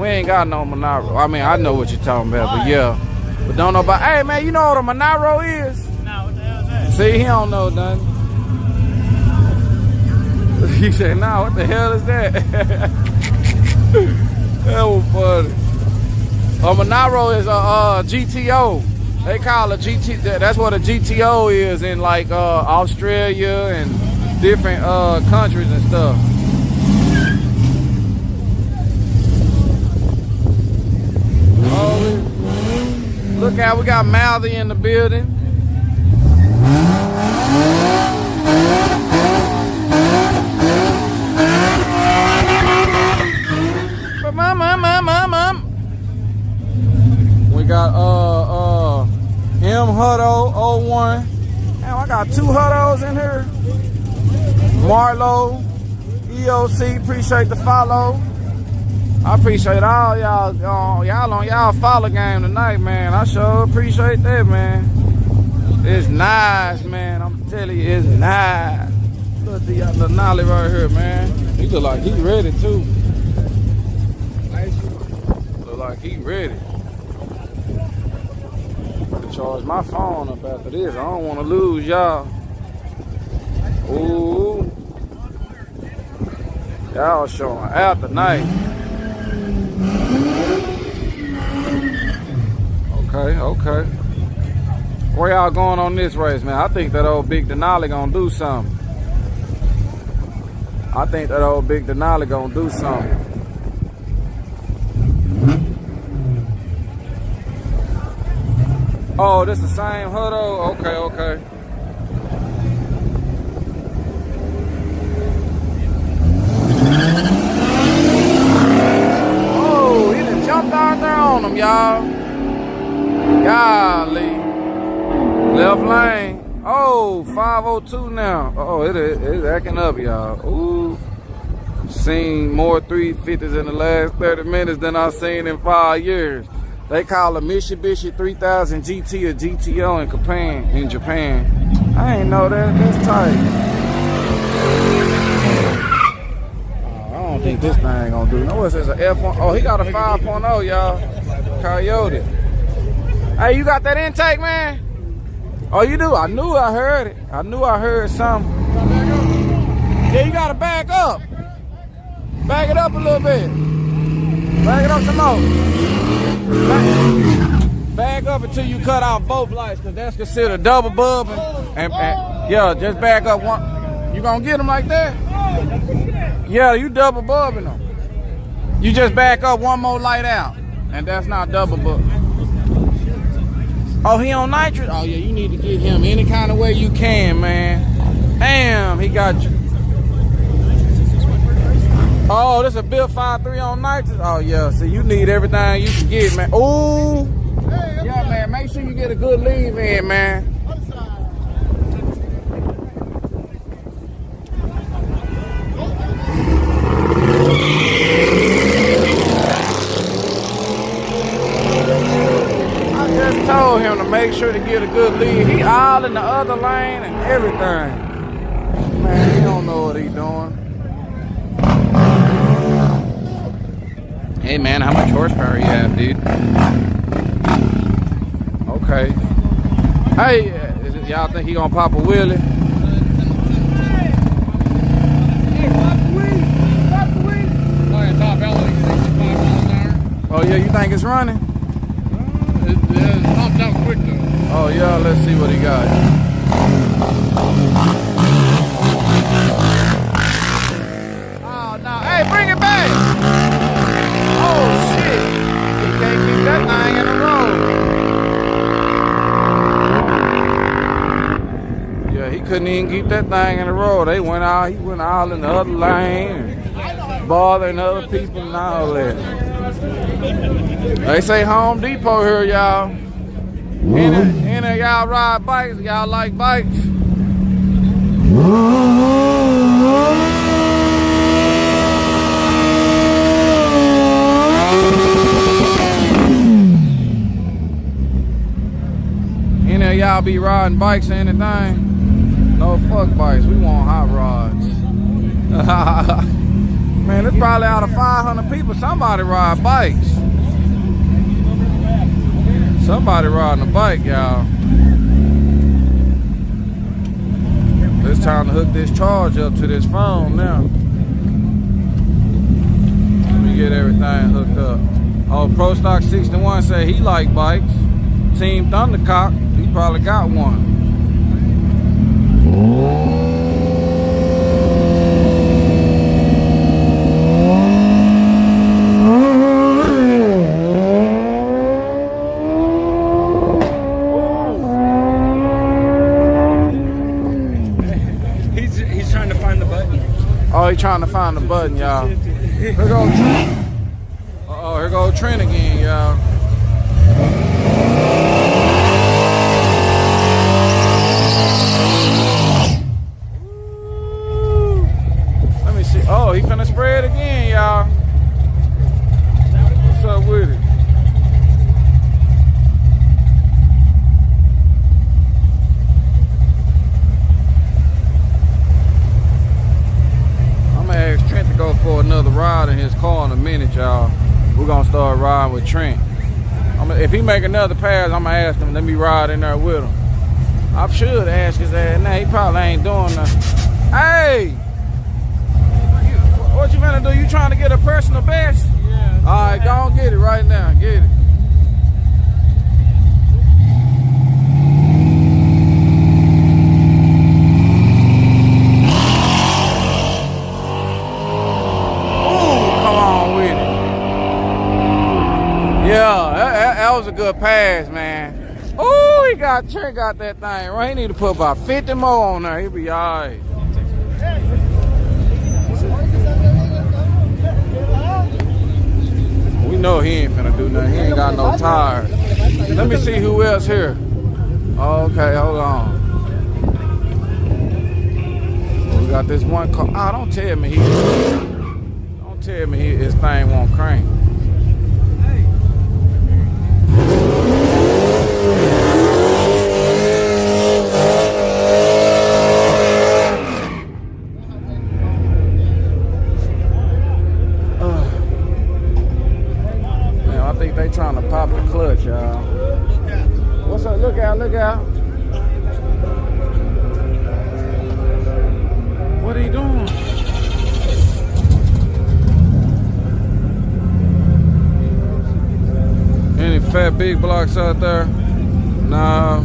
We ain't got no Monaro. I mean, I know what you're talking about, but yeah. But don't know about, hey man, you know what a Monaro is? No, what the hell is that? See, he don't know nothing. He said, nah, what the hell is that? That was funny. A Monaro is a GTO. They call it GT. That's what a GTO is in like Australia and different countries and stuff. Oh, look out, we got Mouthy in the building. We got M Hutto 01. Damn, I got 2 Huttos in here. Marlo, EOC, appreciate the follow. I appreciate all y'all. Y'all on y'all follow game tonight, man. I sure appreciate that, man. It's nice, man. I'm telling you, it's nice. Look at the Nolly right here, man. He look like he ready too. Look like he ready. Charge my phone up after this. I don't want to lose y'all. Ooh. Y'all showing out tonight. Okay. Where y'all going on this race, man? I think that old Big Denali gonna do something. Oh, this the same Hutto? Okay. Oh, he done jumped out there on him, y'all. Golly. Left lane. Oh, 502 now. Oh, it's acting up, y'all. Ooh. Seen more 350s in the last 30 minutes than I've seen in 5 years. They call a Mitsubishi 3000 GT a GTO in Japan. I ain't know that. That's tight. Oh, I don't think this thing gonna do. No, it says an F1. Oh, he got a 5.0, y'all. Coyote. Hey, you got that intake, man? Oh, you do? I knew I heard it. I knew I heard something. Yeah, you gotta back up. Back it up a little bit. Back it up some more. Back up until you cut off both lights, because that's considered double bubbing. And yeah, just back up one. You gonna get them like that? Yeah, you double bubbing them. You just back up one more light out, and that's not double bubbing. Oh, he on nitrous? Oh yeah, you need to get him any kind of way you can, man. Damn, he got you. Oh, this a Bill 5.3 on nitrous? Oh yeah, see, you need everything you can get, man. Ooh. Yeah, man, make sure you get a good leave in, man. I just told him to make sure to get a good lead. He all in the other lane and everything. Man, he don't know what he doing. Hey man, how much horsepower you have, dude? Okay. Hey, y'all think he gonna pop a wheelie? Oh yeah, you think it's running? It popped out quick though. Oh yeah, let's see what he got. Oh no, hey, bring it back! Oh shit! He can't keep that thing in the road. Yeah, he couldn't even keep that thing in the road. He went all in the other lane, and bothering other people and all that. They say Home Depot here, y'all. Any of y'all ride bikes? Y'all like bikes? Any of y'all be riding bikes or anything? No, fuck bikes. We want hot rods. Man, it's probably out of 500 people. Somebody ride bikes. Somebody riding a bike, y'all. It's time to hook this charge up to this phone now. Let me get everything hooked up. Oh, Pro Stock 61 said he like bikes. Team Thundercock, he probably got one. He's trying to find the button. Oh, he trying to find the button, y'all. Here goes Trent. Uh-oh, here goes Trent again, y'all. Let me see. Oh, he finna spray it again, y'all. What's up with it? I'm gonna ask Trent to go for another ride in his car in a minute, y'all. We're gonna start riding with Trent. If he make another pass, I'm gonna ask him, let me ride in there with him. I should ask his ass. Nah, he probably ain't doing nothing. Hey! What you finna do? You trying to get a personal best? Yeah. Alright, go on get it right now. Get it. Yeah, that was a good pass, man. Oh, Trent got that thing right. He need to put about 50 more on there. He'll be all right. We know he ain't finna do nothing. He ain't got no tires. Let me see who else here. Okay, hold on. We got this one car. Oh, don't tell me his thing won't crank. They trying to pop the clutch, y'all. What's up? Look out, look out. What are you doing? Any fat big blocks out there? Nah.